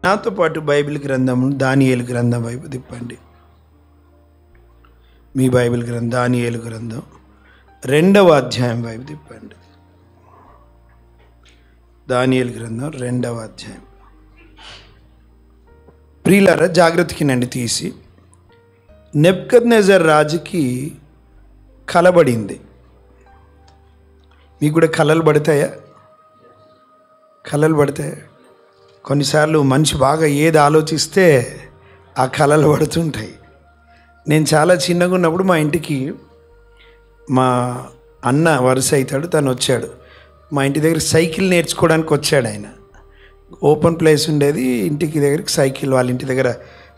నాతో పాటు బైబిల్ గ్రంథం దానియేలు గ్రంథం వైపు తిప్పండి. మీ బైబిల్ గ్రంథం దానియేలు గ్రంథం 2వ అధ్యాయం వైపు తిప్పండి. దానియేలు గ్రంథం 2వ అధ్యాయం. ప్రియులారా జాగ్రత్తకినండి తీసి. నెబుకద్నెజర్ రాజుకి కలబడింది. మీకు కూడా కలలు పడతాయా? కలలు పడతాయా? కొన్నిసార్లు మనిషి బాగా ఏది ఆలోచిస్తే ఆ కలలు పడుతుంటాయి. నేను చాలా చిన్నగా ఉన్నప్పుడు మా ఇంటికి మా అన్న వరుస అవుతాడు, తను వచ్చాడు. మా ఇంటి దగ్గర సైకిల్ నేర్చుకోవడానికి వచ్చాడు. ఆయన ఓపెన్ ప్లేస్ ఉండేది ఇంటికి దగ్గరికి, సైకిల్ వాళ్ళ ఇంటి దగ్గర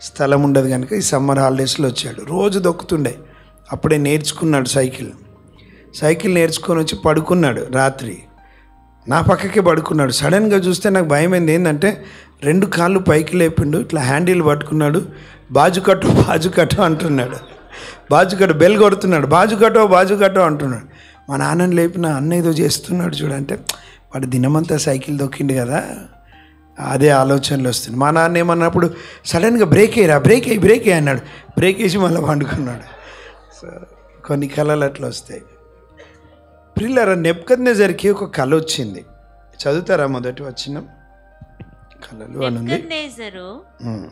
స్థలం ఉండదు కనుక ఈ సమ్మర్ హాలిడేస్లో వచ్చాడు. రోజు దొక్కుతుండే. అప్పుడే నేర్చుకున్నాడు సైకిల్ నేర్చుకొని వచ్చి పడుకున్నాడు. రాత్రి నా పక్కకే పడుకున్నాడు. సడన్గా చూస్తే నాకు భయం అయింది. ఏంటంటే 2 కాళ్ళు పైకి లేపిండు, ఇట్లా హ్యాండిల్ పట్టుకున్నాడు. బాజుకట్టు అంటున్నాడు. బాజుకట్టు బెల్ కొడుతున్నాడు. బాజుకట్టు అంటున్నాడు. మా నాన్నని లేపిన అన్న ఏదో చేస్తున్నాడు చూడంటే, వాడు దినమంతా సైకిల్ దొక్కిండు కదా, అదే ఆలోచనలు వస్తుంది. మా నాన్న ఏమన్నప్పుడు సడన్గా బ్రేక్ అయ్యి అన్నాడు. బ్రేక్ వేసి మళ్ళీ పండుకున్నాడు. సో కొన్ని కళలు అట్లా వస్తాయి. ప్రియులారా, నెబుకద్నెజర్కి ఒక కళ వచ్చింది. చదువుతారా? మొదటి వచనం. కళలు అని నెబుకద్నెజరు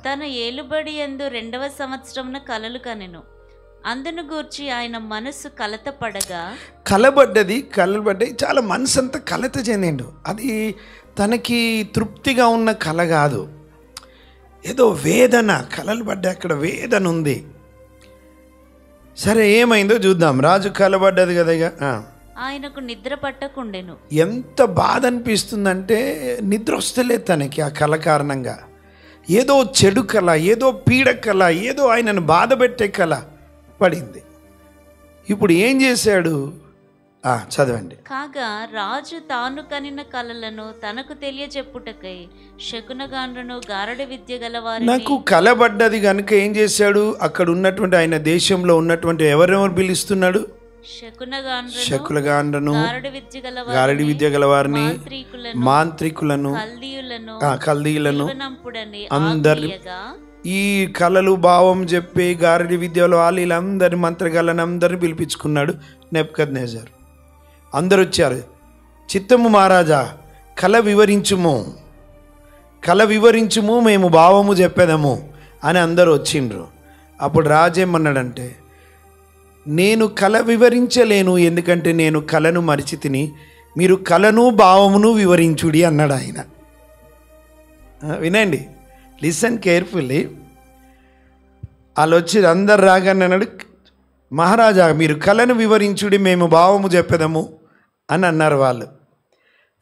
తన ఏలుబడి యందు 2వ సంవత్సరమున కలలు కనెను. అందును గూర్చి ఆయన మనస్సు కలలు పడ్డాయి. చాలా మనసు అంతా కలత చెందిండు. అది తనకి తృప్తిగా ఉన్న కళ కాదు, ఏదో వేదన. కలలు పడ్డాయి, అక్కడ వేదన ఉంది. సరే ఏమైందో చూద్దాం. రాజు కలబడ్డది కదా, ఇక ఆయనకు నిద్ర పట్టకుండెను. ఎంత బాధ అనిపిస్తుందంటే నిద్ర వస్తలేదు తనకి ఆ కళ కారణంగా. ఏదో చెడు కళ, ఏదో పీడ కళ, ఏదో ఆయనను బాధ పెట్టే కళ పడింది. ఇప్పుడు ఏం చేశాడు? చదవండి. కాగా రాజు తాను కనిన కలలను తనకు తెలియజెప్పుటకై శకునగాండ్రను గారడి విద్య గలవారిని, నాకు కలబడ్డది కనుక ఏం చేశాడు? అక్కడ ఉన్నటువంటి ఆయన దేశంలో ఉన్నటువంటి ఎవరెవరు పిలుస్తున్నాడు? శకునగాండ్రను, గారడి విద్య గలవారిని, మాంత్రికులను, కల్దీయులను అందరి ఈ కళలు భావం చెప్పి గారడి విద్యలో వాళ్ళందరి మంత్రగాళ్ళని అందరిని పిలిపించుకున్నాడు నెబుకద్నెజర్. అందరు వచ్చారు. చిత్తము మహారాజా, కళ వివరించుము, మేము భావము చెప్పేదము అని అందరూ వచ్చిండ్రు. అప్పుడు రాజేమన్నాడంటే, నేను కళ వివరించలేను, ఎందుకంటే నేను కళను మరిచి తిని, మీరు కళను భావమును వివరించుడి అన్నాడు ఆయన. వినండి, లిసన్ కేర్ఫుల్లీ. వాళ్ళు వచ్చి అందరు రాగానే అన్నాడు, మహారాజా మీరు కళను వివరించుడి, మేము భావము చెప్పేదము అని అన్నారు వాళ్ళు.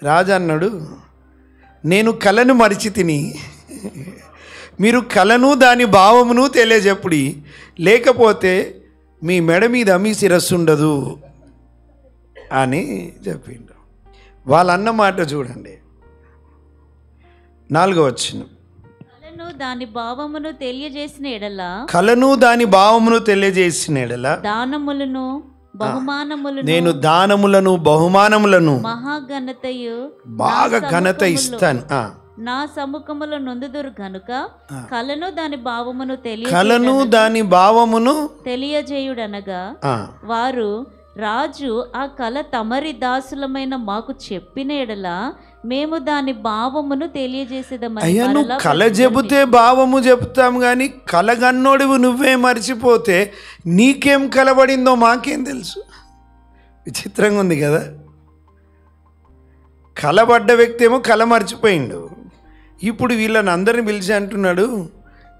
రాజా అన్నాడు, నేను కళను మరిచి తిని, మీరు కళను దాని భావమును తెలియజెప్పుడి, లేకపోతే మీ మెడ మీద మీ శిరస్సు ఉండదు అని చెప్పిండు. వాళ్ళన్న మాట చూడండి. 4వ వచనం. కళను దాని భావమును తెలియజేసిన ఎడల దానములను బహుమానములను, నేను దానములను బహుమానములను మహాఘనతయు బాగా ఘనత ఇస్తాను, నా సముఖములో నొందుదురు గనుక కళను దాని భావమును తెలియజేయుడనగా, వారు రాజు ఆ కళ తమరి దాసులమైన మాకు చెప్పిన ఎడల మేము దాని భావమును తెలియజేసేదమని. అయ్యా, నువ్వు కళ చెబితే భావము చెప్తాం కానీ కళగన్నోడివి నువ్వే మర్చిపోతే నీకేం కలబడిందో మాకేం తెలుసు? విచిత్రంగా ఉంది కదా. కలబడ్డ వ్యక్తి ఏమో కళ మర్చిపోయిండు. ఇప్పుడు వీళ్ళని అందరిని పిలిచి అంటున్నాడు,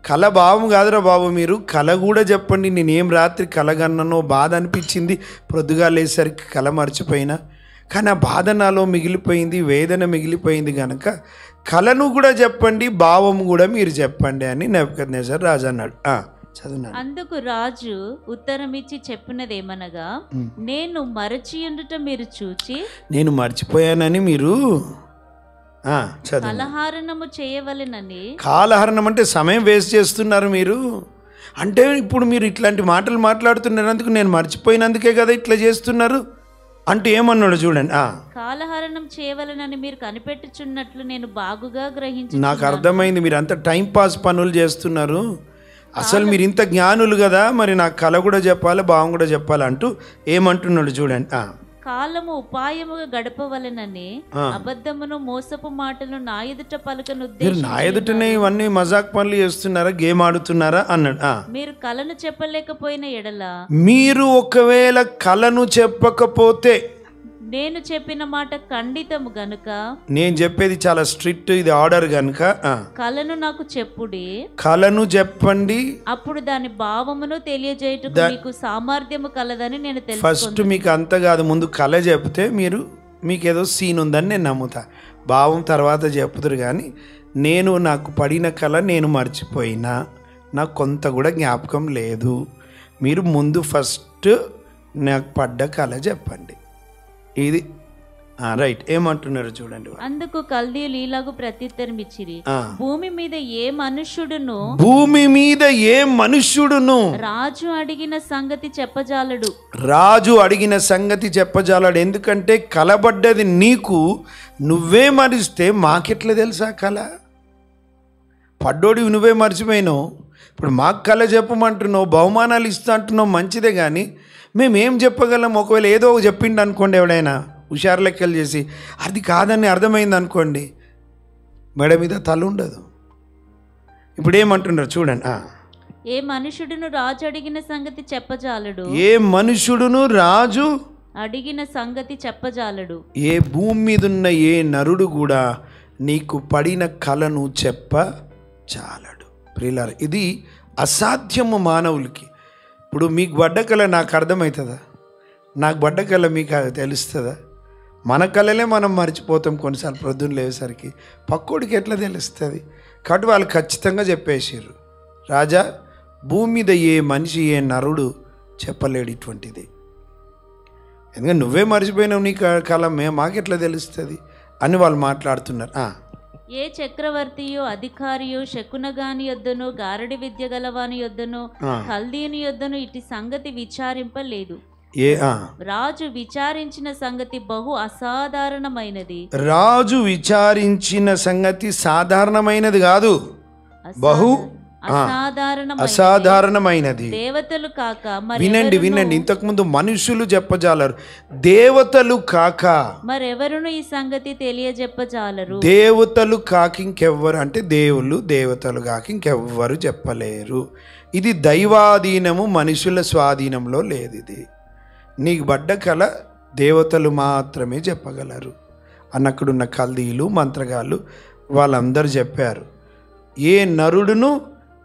కళ భావం కాదురా బాబు, మీరు కళ కూడా చెప్పండి. నేనేం రాత్రి కలగన్నానో, బాధ అనిపించింది, ప్రొద్దుగా లేసరికి కళ మర్చిపోయినా, కానీ ఆ బాధ నాలో మిగిలిపోయింది, వేదన మిగిలిపోయింది కనుక కళను కూడా చెప్పండి, భావం కూడా మీరు చెప్పండి అని నెబుకద్నెజర్ రాజు అన్నాడు. చదువున్నాడు. అందుకు రాజు ఉత్తరమిచ్చి చెప్పినదేమనగా, నేను మరచియుండుట మీరు చూచి, నేను మర్చిపోయానని మీరు కాలహరణము చేయవలెనని. కాలహరణం అంటే సమయం వేస్ట్ చేస్తున్నారు మీరు. అంటే ఇప్పుడు మీరు ఇట్లాంటి మాటలు మాట్లాడుతున్నందుకు, నేను మర్చిపోయినందుకే కదా ఇట్లా చేస్తున్నారు. అంటే ఏమన్నాడు చూడండి. కాలహరణం చేయవలనని మీరు కనిపెట్టుచున్నట్లు నేను బాగుగా గ్రహించి నాకు అర్థమైంది, మీరు అంత టైంపాస్ పనులు చేస్తున్నారు, అసలు మీరు ఇంత జ్ఞానులు కదా, మరి నాకు కళ కూడా చెప్పాలి, భావం కూడా చెప్పాలి అంటూ ఏమంటున్నాడు చూడండి. కాలము ఉపాయముగా గడపవలనని అబద్ధమును మోసపు మాటలు నా ఎదుట పలుకను మీరు నా ఎదుటనే ఇవన్నీ మజాక్ పనులు చేస్తున్నారా, గేమ్ ఆడుతున్నారా అన్నాడు. మీరు కలను చెప్పలేకపోయిన ఎడల, మీరు ఒకవేళ కళను చెప్పకపోతే, నేను చెప్పిన మాట ఖండితము గనుక, నేను చెప్పేది చాలా స్ట్రిక్ట్, ఇది ఆర్డర్ గనుక కలను నాకు చెప్పుడి, కళను చెప్పండి, అప్పుడు దాని భావమును తెలియజేయుటకు మీకు సామర్థ్యము కలదని నేను తెలుసు. ఫస్ట్ మీకు అంత కాదు, ముందు కళ చెప్తే మీకు ఏదో సీన్ ఉందని నేను నమ్ముతా, భావం తర్వాత చెప్పుతారు. కానీ నాకు పడిన కళ నేను మర్చిపోయినా, నాకు కొంత కూడా జ్ఞాపకం లేదు, మీరు ముందు ఫస్ట్ నాకు పడ్డ కళ చెప్పండి. ఇది రైట్. ఏమంటున్నారు చూడండి. అందుకు కల్దీయులు ఇలాగు ప్రత్యుత్తరం ఇచ్చిరి, భూమి మీద ఏ మనుష్యుడును రాజు అడిగిన సంగతి చెప్పజాలడు. ఎందుకంటే కలబడ్డది నీకు, నువ్వే మరిస్తే మాకెట్లా తెలుసా కళ? పడ్డోడివి నువ్వే మర్చిపోయినావు, ఇప్పుడు మాకు కళ చెప్పమంటున్నావు, బహుమానాలు ఇస్తా అంటున్నావు, మంచిదే. కానీ మేమేం చెప్పగలం? ఒకవేళ ఏదో చెప్పిండు అనుకోండి, ఎవడైనా హుషారు లెక్కలు చేసి అది కాదని అర్థమైంది అనుకోండి, మెడ మీద తల ఉండదు. ఇప్పుడు ఏమంటున్నారు చూడండి. ఏ మనుషుడును రాజు అడిగిన సంగతి చెప్పజాలడు. ఏ భూమి మీద ఉన్న ఏ నరుడు కూడా నీకు పడిన కళను చెప్పజాలడు. ప్రియులారా, ఇది అసాధ్యము మానవులకి. ఇప్పుడు మీకు పడ్డ కళ నాకు అర్థమవుతుందా? నాకు పడ్డ కళ మీకు తెలుస్తుందా? మన కళలే మనం మర్చిపోతాం కొన్నిసార్లు ప్రొద్దున లేవేసరికి, పక్కోడికి ఎట్లా తెలుస్తుంది? కాబట్టి వాళ్ళు ఖచ్చితంగా చెప్పేసారు, రాజా భూమి మీద ఏ మనిషి ఏ నరుడు చెప్పలేడు ఇటువంటిది, ఎందుకంటే నువ్వే మర్చిపోయినావు, నీ కళ మాకెట్లా తెలుస్తుంది అని వాళ్ళు మాట్లాడుతున్నారు. ఏ చక్రవర్తియో అధికారియో శకునగాని యొద్దను గారడి విద్య గలవాని యొద్దను కల్దీయుని యొద్దను ఇటు సంగతి విచారింపలేదు. రాజు విచారించిన సంగతి బహు అసాధారణమైనది. రాజు విచారించిన సంగతి సాధారణమైనది కాదు, బహు అసాధారణమైనది. దేవతలు కాక వినండి, ఇంతకుముందు మనుషులు చెప్పజాలరు, దేవతలు కాక మరెవరును ఈ సంగతి తెలియజెప్పజాలరు. దేవతలు కాక ఇంకెవ్వరు, అంటే దేవతలు కాక ఇంకెవ్వరు చెప్పలేరు. ఇది దైవాధీనము, మనుషుల స్వాధీనంలో లేదు. ఇది నీకు పడ్డ కళ దేవతలు మాత్రమే చెప్పగలరు అన్నక్కడున్న కల్దీయులు, మంత్రగాళ్ళు వాళ్ళందరూ చెప్పారు. ఏ నరుడును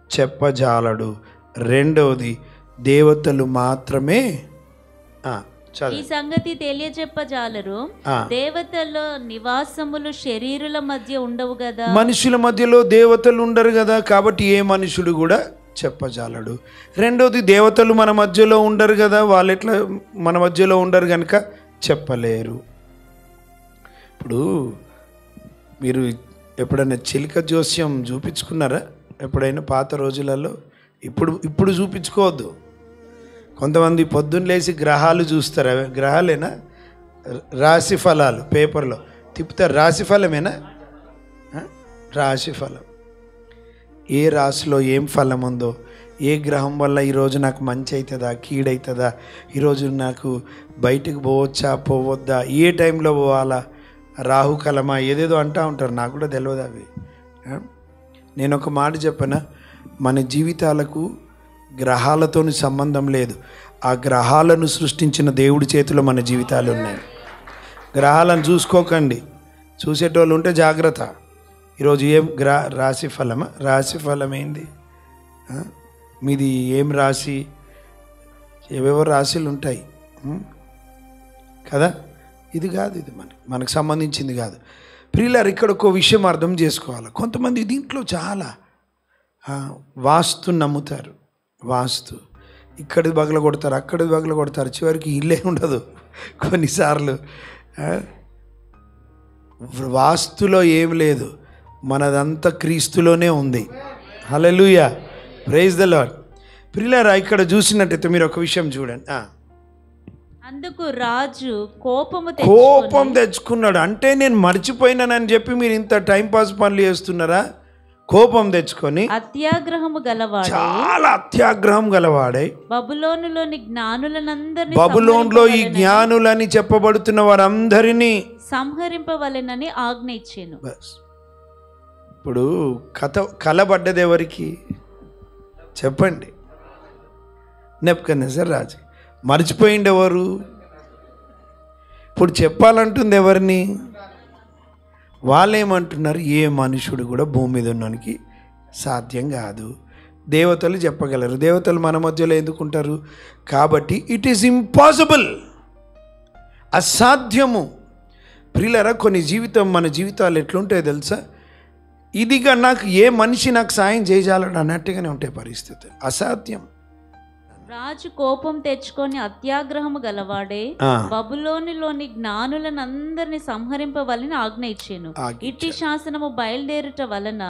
చెప్పజాలడు. రెండవది దేవతలు మాత్రమే ఈ సంగతి తెలియజెప్పజాలరు. దేవతల నివాసములు శరీరుల మధ్య ఉండవు కదా, మనుషుల మధ్యలో దేవతలు ఉండరు కదా, కాబట్టి ఏ మనుషుడు కూడా చెప్పజాలడు. రెండవది దేవతలు మన మధ్యలో ఉండరు కదా, వాళ్ళు ఎట్లా మన మధ్యలో ఉండరు కనుక చెప్పలేరు. ఇప్పుడు మీరు ఎప్పుడైనా చిలుక జోస్యం చూపించుకున్నారా? ఎప్పుడైనా పాత రోజులలో? ఇప్పుడు చూపించుకోవద్దు. కొంతమంది పొద్దున్న లేచి గ్రహాలు చూస్తారు. అవి గ్రహాలేనా? రాశి ఫలాలు పేపర్లో తిప్పుతారు. రాశి ఫలమేనా? రాశి ఫలం. ఏ రాశిలో ఏం ఫలం ఉందో, ఏ గ్రహం వల్ల ఈరోజు నాకు మంచి అవుతుందా, కీడవుతుందా, ఈరోజు నాకు బయటకు పోవచ్చా పోవద్దా, ఏ టైంలో పోవాలా, రాహుకలమా, ఏదేదో అంటూ ఉంటారు. నాకు కూడా తెలియదు అవి. నేను ఒక మాట చెప్పనా, మన జీవితాలకు గ్రహాలతో సంబంధం లేదు. ఆ గ్రహాలను సృష్టించిన దేవుడి చేతిలో మన జీవితాలు ఉన్నాయి. గ్రహాలను చూసుకోకండి, చూసేటోళ్ళు ఉంటే జాగ్రత్త. ఈరోజు ఏం రాశి ఫలమా? రాశి ఫలం ఏంది? మీది ఏం రాశి? ఏవేవో రాశులు ఉంటాయి కదా, ఇది కాదు, ఇది మనకు సంబంధించింది కాదు. ప్రియులారు, ఇక్కడ ఒక విషయం అర్థం చేసుకోవాలి. కొంతమంది దీంట్లో చాలా వాస్తు నమ్ముతారు. వాస్తు ఇక్కడిది బగల కొడతారు, అక్కడిది బగల కొడతారు, చివరికి ఇల్లే ఉండదు కొన్నిసార్లు. వాస్తులో ఏం లేదు, మనదంతా క్రీస్తులోనే ఉంది. హల్లెలూయా, ప్రైజ్ ద లార్డ్. ప్రియులారా, ఇక్కడ చూసినట్టయితే మీరు ఒక విషయం చూడండి. అందుకు రాజు కోపం తెచ్చుకున్నాడు. అంటే నేను మర్చిపోయినానని చెప్పి మీరు ఇంత టైంపాస్ పనులు చేస్తున్నారా? కోపం తెచ్చుకొని అత్యాగ్రహము గలవాడు, చాలా అత్యాగ్రహం గలవాడై బబులోనులోని జ్ఞానులనందరినీ బబులోన్లో ఈ జ్ఞానులని చెప్పబడుతున్న వారందరినీ సంహరింపవలెనని ఆజ్ఞ ఇచ్చాను. ఇప్పుడు కలబడ్డది ఎవరికి చెప్పండి? నెబుకద్నెజర్ రాజు. మర్చిపోయింది ఎవరు? ఇప్పుడు చెప్పాలంటుంది ఎవరిని? వాళ్ళేమంటున్నారు? ఏ మనుషుడు కూడా భూమి మీద ఉన్నోనికి సాధ్యం కాదు. దేవతలు చెప్పగలరు. దేవతలు మన మధ్యలో ఎందుకుంటారు? కాబట్టి ఇట్ ఈస్ ఇంపాసిబుల్, అసాధ్యము. ప్రియులారా, మన జీవితాలు ఎట్లుంటాయో తెలుసా? ఇదిగా నాకు ఏ మనిషి నాకు సాయం చేయజాలడు అన్నట్టుగానే ఉంటాయి పరిస్థితులు. అసాధ్యం. రాజు కోపం తెచ్చుకొని అత్యాగ్రహము గలవాడే బబులోనిలోని జ్ఞానులనందరినీ సంహరింపవలని ఆజ్ఞ ఇచ్చాను. ఇట్టి శాసనము బయలుదేరుట వలన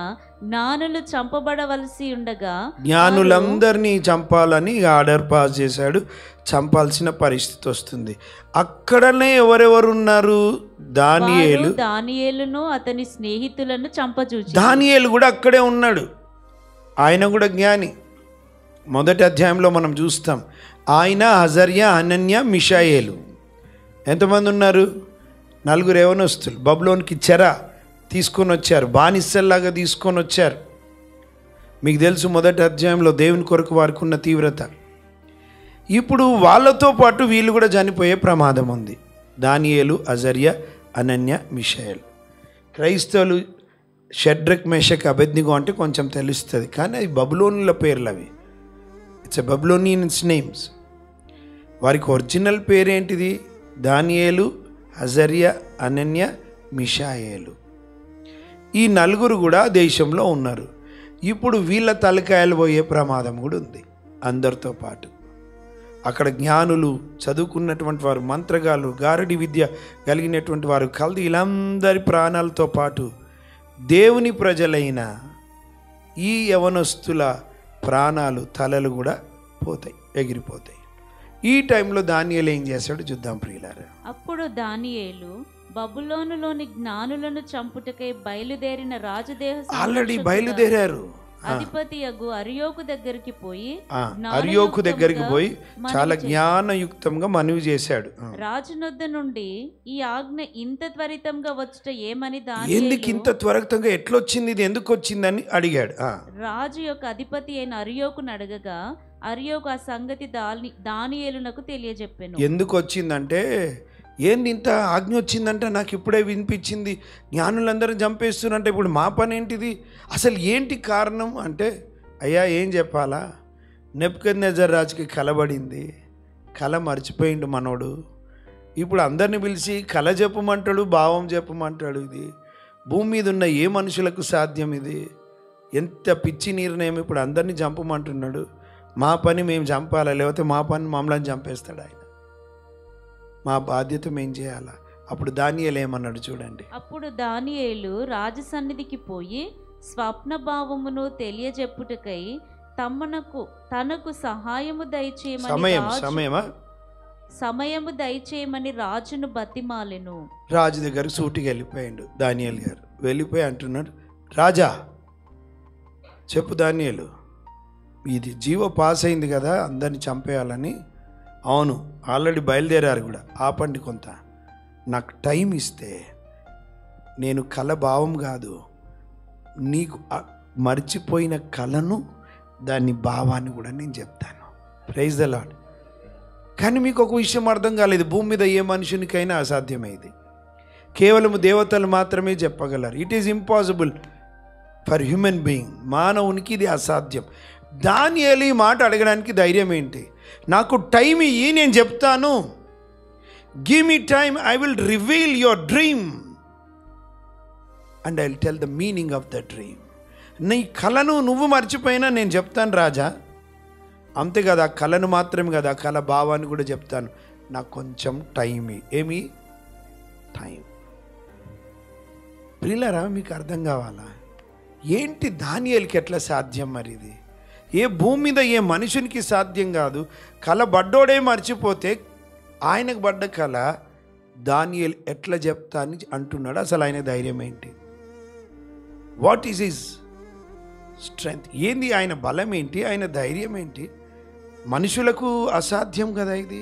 జ్ఞానులు చంపబడవలసి ఉండగా జ్ఞానులందరినీ చంపాలని ఆర్డర్ పాస్ చేశాడు. చంపాల్సిన పరిస్థితి వస్తుంది. అక్కడనే ఎవరెవరున్నారు? దానియేలును అతని స్నేహితులను చంపచూచి. దానియేలు కూడా అక్కడే ఉన్నాడు. ఆయన కూడా జ్ఞాని. మొదటి అధ్యాయంలో మనం చూస్తాం. ఆయన, అజర్యా, అనన్య, మిషాయేలు. ఎంతమంది ఉన్నారు? 4 యవనస్తులు. బబులోనికి చెర తీసుకొని వచ్చారు, బానిసల్లాగా తీసుకొని వచ్చారు. మీకు తెలుసు మొదటి అధ్యాయంలో దేవుని కొరకు వారికి ఉన్న తీవ్రత. ఇప్పుడు వాళ్ళతో పాటు వీళ్ళు కూడా చనిపోయే ప్రమాదం ఉంది. దానియేలు, అజర్యా, అనన్య, మిషాయేలు. క్రైస్తవులు షడ్రక్, మేషక్, అబేద్నెగో అంటే కొంచెం తెలుస్తుంది, కానీ అవి బబులోనుల పేర్లు. అవి ఇట్స్ ఎ బబులోనియన్స్ నేమ్స్. వారికి ఒరిజినల్ పేరేంటిది? దానియేలు, అజర్యా, అనన్య, మిషాయేలు. ఈ 4 కూడా దేశంలో ఉన్నారు. ఇప్పుడు వీళ్ళ తలకాయలు పోయే ప్రమాదం కూడా ఉంది అందరితో పాటు. అక్కడ జ్ఞానులు, చదువుకున్నటువంటి వారు, మంత్రగాళ్ళు, గారడి విద్య కలిగినటువంటి వారు, వీళ్ళందరి ప్రాణాలతో పాటు దేవుని ప్రజలైన ఈ యవనస్తుల ప్రాణాలు, తలలు కూడా పోతాయి, ఎగిరిపోతాయి. ఈ టైంలో దానియేలు ఏం చేశాడు చూద్దాం ప్రియులారా. అప్పుడు దానియేలు బబులోనులోని జ్ఞానులను చంపుటకై బయలుదేరిన రాజదేహ ఆల్రెడీ బయలుదేరారు. అధిపతి అరియోకు దగ్గరికి పోయి చాలా జ్ఞానయుక్తంగా మనవి చేశాడు. రాజునొద్ద నుండి ఈ ఆజ్ఞ ఇంత త్వరితంగా వచ్చుట ఏమని ఎందుకు ఇంత త్వరితంగా ఎట్లొచ్చింది, ఇది ఎందుకు వచ్చిందని అడిగాడు. రాజు యొక్క అధిపతి అయిన అరియోకును అడగగా అరియోకు ఆ సంగతి దానియేలునకు తెలియజెప్పాను. ఎందుకు వచ్చిందంటే, ఏంది ఇంత ఆజ్ఞ వచ్చిందంటే నాకు ఇప్పుడే వినిపించింది, జ్ఞానులందరూ చంపేస్తున్నారంటే ఇప్పుడు మా పని ఏంటిది, అసలు ఏంటి కారణం అంటే, అయ్యా ఏం చెప్పాలా, నెబుకద్నెజర్ రాజుకి కలబడింది, కళ మర్చిపోయిండు మనోడు. ఇప్పుడు అందరిని పిలిచి కళ చెప్పమంటాడు, భావం చెప్పమంటాడు. ఇది భూమి మీద ఉన్న ఏ మనుషులకు సాధ్యం? ఇది ఎంత పిచ్చి నిర్ణయం. ఇప్పుడు అందరినీ చంపమంటున్నాడు. మా పని మేము చంపాలా, లేకపోతే మా పని మమ్మల్ని చంపేస్తాడు ఆయన. మా బాధ్యత మేము చేయాలా. అప్పుడు దానియేలు ఏమన్నాడు చూడండి. అప్పుడు దానియేలు రాజు సన్నిధికి పోయి స్వప్న భావమును తెలియజెప్పుటకై తనకు సహాయము దయచేయమని రాజును బతిమాలెను. రాజు దగ్గరకు సూటికి వెళ్ళిపోయాడు దానియేలు గారు. వెళ్ళిపోయి అంటున్నాడు, రాజా చెప్పు దానియేలు, ఇది జీవో పాస్ అయింది కదా అందరిని చంపేయాలని. అవును, ఆల్రెడీ బయలుదేరారు కూడా. ఆపండి కొంత, నాకు టైం ఇస్తే నేను కళ భావం కాదు, నీకు మర్చిపోయిన కళను, దాని భావాన్ని కూడా నేను చెప్తాను. Praise the lord. కానీ మీకు ఒక విషయం అర్థం కాలేదు, భూమి మీద ఏ మనుషునికైనా అసాధ్యమైంది, కేవలం దేవతలు మాత్రమే చెప్పగలరు. It is impossible for human being. మానవునికి ఇది అసాధ్యం. దానియేలు ఈ మాట అడగడానికి ధైర్యం ఏంటి? నాకు టైం ఇయ్యి, నేను చెప్తాను. Give me time, I will reveal your dream and I will tell the meaning of the dream. నీ కళను నువ్వు మర్చిపోయినా నేను చెప్తాను రాజా. అంతేకాదు, ఆ కళను మాత్రమే కదా, ఆ కళ భావాన్ని కూడా చెప్తాను. నాకు కొంచెం టైం. ఏమి టైం? ప్రియులారా, మీకు అర్థం కావాలా ఏంటి దానియేలుకి ఎట్లా సాధ్యం? మరి ఇది ఏ భూమి మీద ఏ మనుషునికి సాధ్యం కాదు. కళ బడ్డోడే మర్చిపోతే ఆయనకు పడ్డ కళ దానియేలు ఎట్లా చెప్తా అని అంటున్నాడు. అసలు ఆయన ధైర్యం ఏంటి? What is his strength? ఏంది ఆయన బలం ఏంటి? ఆయన ధైర్యం ఏంటి? మనుషులకు అసాధ్యం కదా ఇది.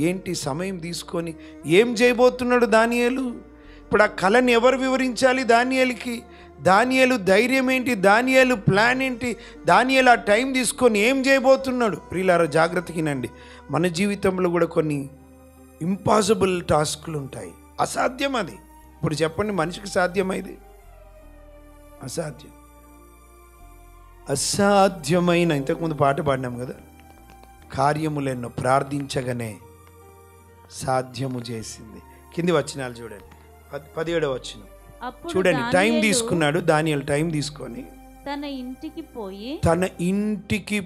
ఏంటి సమయం తీసుకొని ఏం చేయబోతున్నాడు దానియేలు? ఇప్పుడు ఆ కళని ఎవరు వివరించాలి దానియేలుకి? దానియేలు ధైర్యం ఏంటి? దానియేలు ప్లాన్ ఏంటి? దానియేలు ఆ టైం తీసుకొని ఏం చేయబోతున్నాడు? ప్రియులారా జాగ్రత్తకినండి. మన జీవితంలో కూడా కొన్ని ఇంపాసిబుల్ టాస్క్లు ఉంటాయి. అసాధ్యం అది. ఇప్పుడు చెప్పండి, మనిషికి సాధ్యమైంది? అసాధ్యం. అసాధ్యమైన, ఇంతకుముందు పాట పాడినాం కదా, కార్యములెన్నో ప్రార్థించగానే సాధ్యము చేసింది. కింది వచనాలు చూడండి, 17వ వచనం చూడండి. టైం తీసుకున్నాడు దానియేలు. టైం తీసుకొని తన ఇంటికి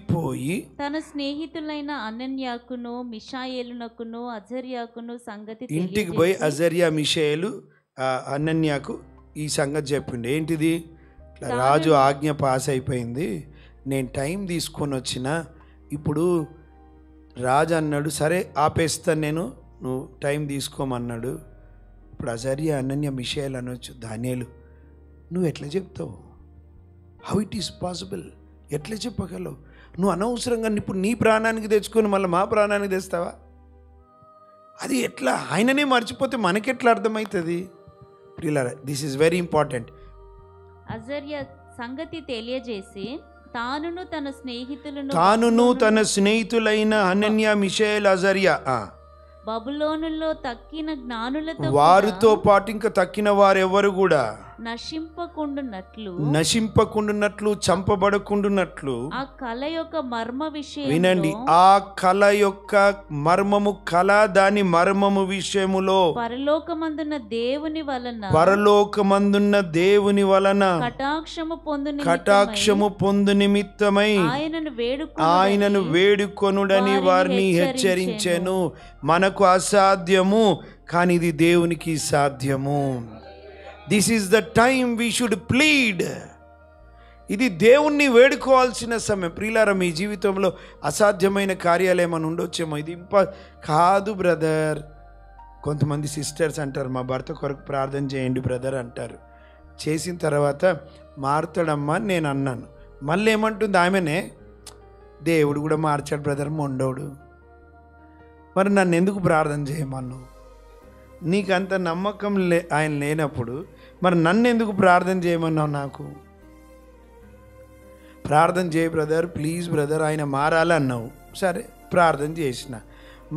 పోయి తన స్నేహితులైన అనన్యాకును మిషాయేలునకును అజర్యాకును సంగతి ఇంటికి పోయి అజర్యా మిషాయేలు అనన్యాకు ఈ సంగతి చెప్పిండు. ఏంటిది? రాజు ఆజ్ఞ పాస్ అయిపోయింది, నేను టైం తీసుకొని వచ్చిన. ఇప్పుడు రాజు అన్నాడు, సరే ఆపేస్తాను నేను, నువ్వు టైం తీసుకోమన్నాడు. ఇప్పుడు అజర్యా అనన్య మిషాయేలు అనొచ్చు, దానియేలు నువ్వు ఎట్లా చెప్తావు? How it is possible? ఎట్లా చెప్పగలవు? నువ్వు అనవసరంగా ఇప్పుడు నీ ప్రాణానికి తెచ్చుకొని మళ్ళీ మా ప్రాణానికి తెస్తావా? అది ఎట్లా? ఆయననే మర్చిపోతే మనకెట్లా అర్థమవుతుంది? ప్రియులారా, దిస్ ఈజ్ వెరీ ఇంపార్టెంట్. అజర్యా సంగతి తెలియజేసి తానును తన స్నేహితులైన అనన్య మిషాయేలు అజర్యా బబులోనులో తక్కిన జ్ఞానులతో వారితో పాటు ఇంకా తక్కిన వారెవరు కూడా నశింపకుండునట్లు చంపబడకుండునట్లు ఆ కళ యొక్క మర్మ విషయం వినండి. ఆ కళ యొక్క మర్మము, కళ దాని మర్మము విషయములో పరలోకమందున్న దేవుని వలన కటాక్షము పొందు నిమిత్తమై ఆయనను వేడుకొనుడని వారిని హెచ్చరించెను. మనకు అసాధ్యము, కానీ ఇది దేవునికి సాధ్యము. This is the time we should plead. ఇది దేవుణ్ణి వేడుకోవాల్సిన సమయం. ప్రియులారా, మీ జీవితంలో అసాధ్యమైన కార్యాలు ఏమైనా ఉండొచ్చేమో. ఇది కాదు బ్రదర్. కొంతమంది సిస్టర్స్ అంటారు, మా భర్త కొరకు ప్రార్థన చేయండి బ్రదర్ అంటారు. చేసిన తర్వాత మారుతాడమ్మా అని నేను అన్నాను. మళ్ళీ ఏమంటుంది ఆమెనే, దేవుడు కూడా మార్చాడు బ్రదర్, మొండోడు. మరి నన్ను ఎందుకు ప్రార్థన చేయమన్నావు? నీకు అంత నమ్మకం ఆయన లేనప్పుడు మరి నన్ను ఎందుకు ప్రార్థన చేయమన్నావు? నాకు ప్రార్థన చేయ బ్రదర్, ప్లీజ్ బ్రదర్, ఆయన మారాలి అన్నావు. సరే ప్రార్థన చేసిన.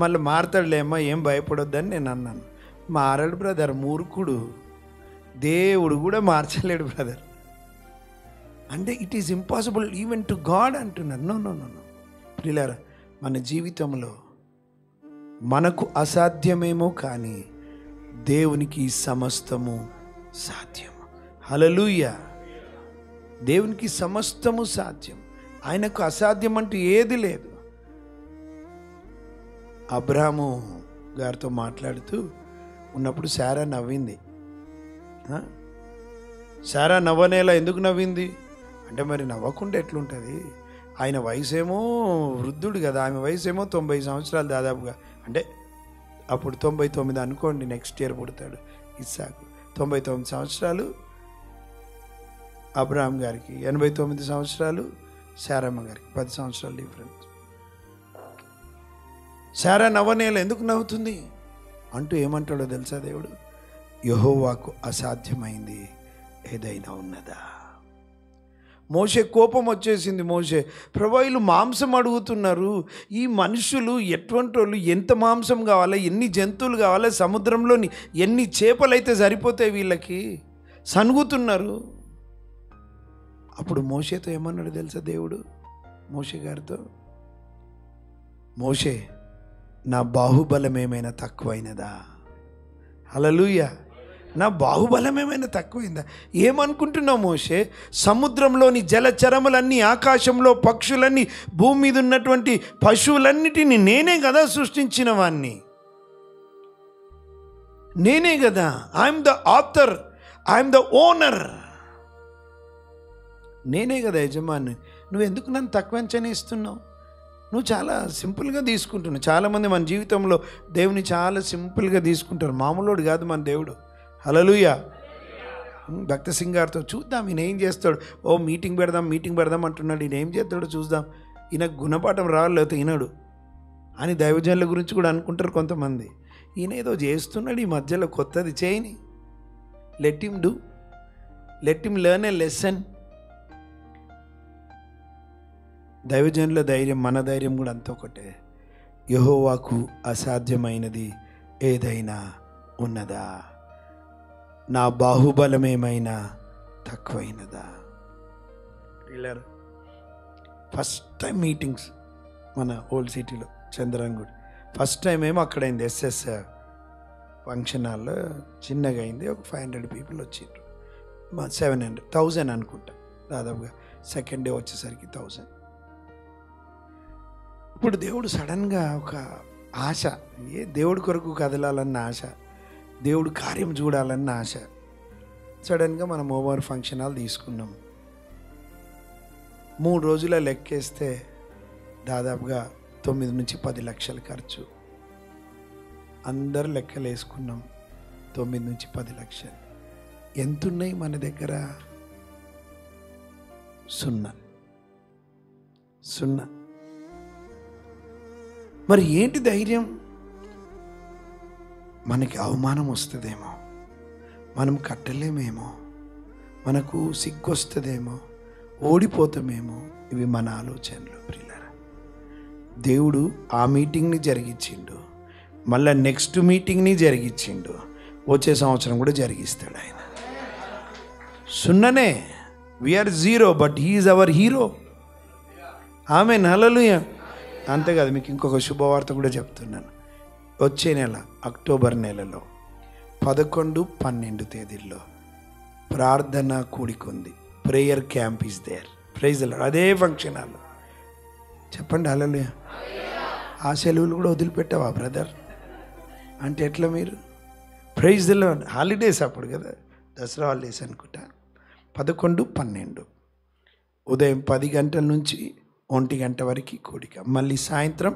మళ్ళీ మారతాడులేమ్మా, ఏం భయపడొద్దని నేను అన్నాను. మారాడు బ్రదర్, మూర్ఖుడు. దేవుడు కూడా మార్చలేడు బ్రదర్. అంటే it is impossible even to God అంటున్నారు. No no no no. ప్రియులారా, మన జీవితంలో మనకు అసాధ్యమేమో, కానీ దేవునికి సమస్తము సాధ్యం. హల్లెలూయా. దేవునికి సమస్తము సాధ్యం. ఆయనకు అసాధ్యం అంటూ ఏది లేదు. అబ్రాహాము గారితో మాట్లాడుతూ ఉన్నప్పుడు శారా నవ్వింది. శారా నవ్వనేలా ఎందుకు నవ్వింది అంటే, మరి నవ్వకుండా ఎట్లుంటుంది? ఆయన వయసేమో వృద్ధుడు కదా, ఆమె వయసేమో 90 సంవత్సరాలు దాదాపుగా. అంటే అప్పుడు 99 అనుకోండి, నెక్స్ట్ ఇయర్ పుడతాడు ఇస్సాకు. 99 సంవత్సరాలు అబ్రాహాం గారికి, 89 సంవత్సరాలు శారమ్మ గారికి, 10 సంవత్సరాలు డిఫరెన్స్. శారా నవ్వనేల ఎందుకు నవ్వుతుంది అంటూ ఏమంటాడో తెలుసా దేవుడు? యెహోవాకు అసాధ్యమైంది ఏదైనా ఉన్నదా? మోషే కోపం వచ్చేసింది. మోషే, ప్రభువా వీళ్ళు మాంసం అడుగుతున్నారు, ఈ మనుషులు ఎటువంటి వాళ్ళు, ఎంత మాంసం కావాలా, ఎన్ని జంతువులు కావాలా, సముద్రంలోని ఎన్ని చేపలు అయితే సరిపోతాయి వీళ్ళకి, సనుగుతున్నారు. అప్పుడు మోషేతో ఏమన్నాడు తెలుసా దేవుడు? మోషే గారితో, మోషే నా బాహుబలం ఏమైనా తక్కువైనదా? హల్లెలూయా. నా బాహుబలం ఏమైనా తక్కువైందా? ఏమనుకుంటున్నావు మోషే? సముద్రంలోని జలచరములన్నీ, ఆకాశంలో పక్షులన్నీ, భూమి మీద ఉన్నటువంటి పశువులన్నిటినీ నేనే కదా సృష్టించిన వాణ్ణి, నేనే కదా. I'm the author, I'm the owner, నేనే కదా యజమాని. నువ్వెందుకు నన్ను తక్కువ అంచనా ఇస్తున్నావు? నువ్వు చాలా సింపుల్గా తీసుకుంటున్నావు. చాలామంది మన జీవితంలో దేవుని చాలా సింపుల్గా తీసుకుంటారు. మామూలుడు కాదు మన దేవుడు. హల్లెలూయా. భక్త సింగ్ గారితో చూద్దాం ఈయన ఏం చేస్తాడు. మీటింగ్ పెడదాం అంటున్నాడు. ఈయన ఏం చేస్తాడో చూద్దాం. ఈయన గుణపాఠం రాలేకపోతే ఈనాడు అని దైవజనుల గురించి కూడా అనుకుంటారు కొంతమంది. ఈయన ఏదో చేస్తున్నాడు ఈ మధ్యలో కొత్తది, చేయని. Let him do, let him learn a lesson. దైవజనుల ధైర్యం, మన ధైర్యం కూడా అంత ఒకటే. యెహోవాకు అసాధ్యమైనది ఏదైనా ఉన్నదా? నా బాహుబలమేమైనా తక్కువైనదా? ఫస్ట్ టైం మీటింగ్స్ మన ఓల్డ్ సిటీలో చంద్రంగుడి ఫస్ట్ టైం ఏమో అక్కడైంది. ఎస్ఎస్ ఫంక్షన్ హాల్లో చిన్నగా అయింది. ఒక 500 పీపుల్ వచ్చిండ్రు. 1000 అనుకుంటా దాదాపుగా. సెకండ్ డే వచ్చేసరికి 1000. ఇప్పుడు దేవుడు సడన్గా ఒక ఆశ, దేవుడి కొరకు కదలాలన్న ఆశ, దేవుడు కార్యం చూడాలన్న ఆశ. సడన్గా మనం ఓవర్ ఫంక్షన్ హాల్ తీసుకున్నాం. 3 రోజుల లెక్కేస్తే దాదాపుగా 9 నుంచి 10 లక్షలు ఖర్చు. అందరు లెక్కలు వేసుకున్నాం. 9 నుంచి 10 లక్షలు. ఎంతున్నాయి మన దగ్గర? 0. మరి ఏంటి ధైర్యం? మనకి అవమానం వస్తుందేమో, మనం కట్టలేమేమో, మనకు సిగ్గు వస్తుందేమో, ఓడిపోతామేమో. ఇవి మన ఆలోచనలు. ప్రియులారా, దేవుడు ఆ మీటింగ్ని జరిగించిండు, మళ్ళీ నెక్స్ట్ మీటింగ్ని జరిగించిండు, వచ్చే సంవత్సరం కూడా జరిగిస్తాడు ఆయన. 0. We're 0, but he is our hero. ఆమేన్. హల్లెలూయా. అంతేకాదు, మీకు ఇంకొక శుభవార్త కూడా చెప్తున్నాను. వచ్చే నెల అక్టోబర్ నెలలో 11, 12 తేదీల్లో ప్రార్థన కూడికుంది. Prayer camp is there. Praise the Lord. అదే ఫంక్షన్ హాల్. చెప్పండి హల్లెలూయా. ఆ సెలవులు కూడా వదిలిపెట్టావా బ్రదర్ అంటే ఎట్లా మీరు? Praise the lord. హాలిడేస్ అప్పుడు కదా, దసరా హాలిడేస్ అనుకుంటా. 11, 12 ఉదయం 10 గంటల నుంచి 1 గంట వరకు కూడిక. మళ్ళీ సాయంత్రం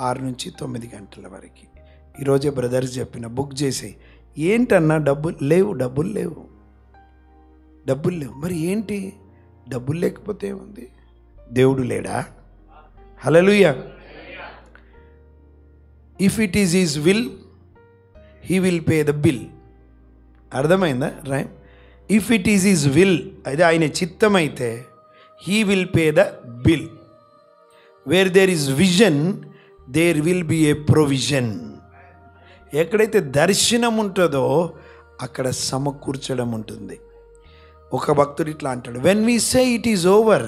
6 నుంచి 9 గంటల వరకు. ఈరోజే బ్రదర్స్ చెప్పిన, బుక్ చేసేయి. ఏంటన్నా డబ్బులు లేవు. మరి ఏంటి? డబ్బులు లేకపోతే ఏముంది? దేవుడు లేడా? హల్లెలూయా. If it is his will, he will pay the bill. అర్థమైందా rhyme? If it is his will, అదే ఆయన చిత్తం అయితే, he will pay the bill. Where there is vision, there will be a provision. ఎక్కడైతే దర్శనం ఉంటుందో అక్కడ సమకూర్చడం ఉంటుంది. ఒక భక్తుడు ఇట్లా అంటాడు, when we say it is over,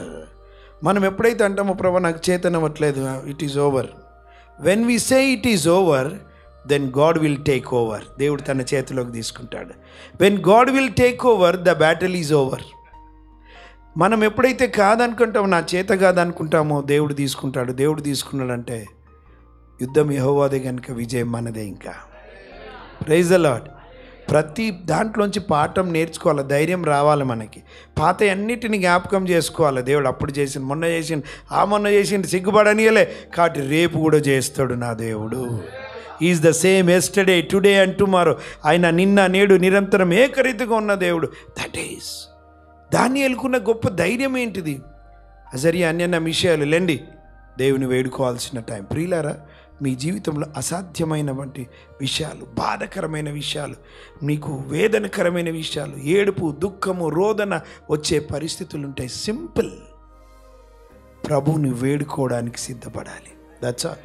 మనం ఎప్పుడైతే అంటామో ప్రభా నాకు చేతనవ్వట్లేదు, it is over. When we say it is over, then God will take over. దేవుడు తన చేతిలోకి తీసుకుంటాడు. When God will take over, the battle is over. మనం ఎప్పుడైతే కాదనుకుంటామో, నా చేత కాదనుకుంటామో, దేవుడు తీసుకుంటాడు. దేవుడు తీసుకున్నాడంటే యుద్ధం యెహోవాదే కనుక విజయం మనదే. ఇంకా ప్రైజ్ ది లార్డ్. ప్రతి దాంట్లోంచి పాఠం నేర్చుకోవాలి, ధైర్యం రావాలి మనకి. పాత అన్నిటిని జ్ఞాపకం చేసుకోవాలి. దేవుడు అప్పుడు చేసిన, మొన్న చేసిండు సిగ్గుపడనియలే, కాబట్టి రేపు కూడా చేస్తాడు నా దేవుడు. Is the same yesterday, today and tomorrow. ఆయన నిన్న నేడు నిరంతరం ఏకరీతిగా ఉన్న దేవుడు. దట్ ఈస్ దానియేలుకున్న గొప్ప ధైర్యం ఏంటిది? అజరియా అన్యన్న విషయాలు లేండి, దేవుని వేడుకోవాల్సిన టైం. ప్రియులారా, మీ జీవితంలో అసాధ్యమైనటువంటి విషయాలు, బాధకరమైన విషయాలు, మీకు వేదనకరమైన విషయాలు, ఏడుపు, దుఃఖము, రోదన వచ్చే పరిస్థితులు ఉంటాయి. సింపుల్, ప్రభువుని వేడుకోవడానికి సిద్ధపడాలి. That's all.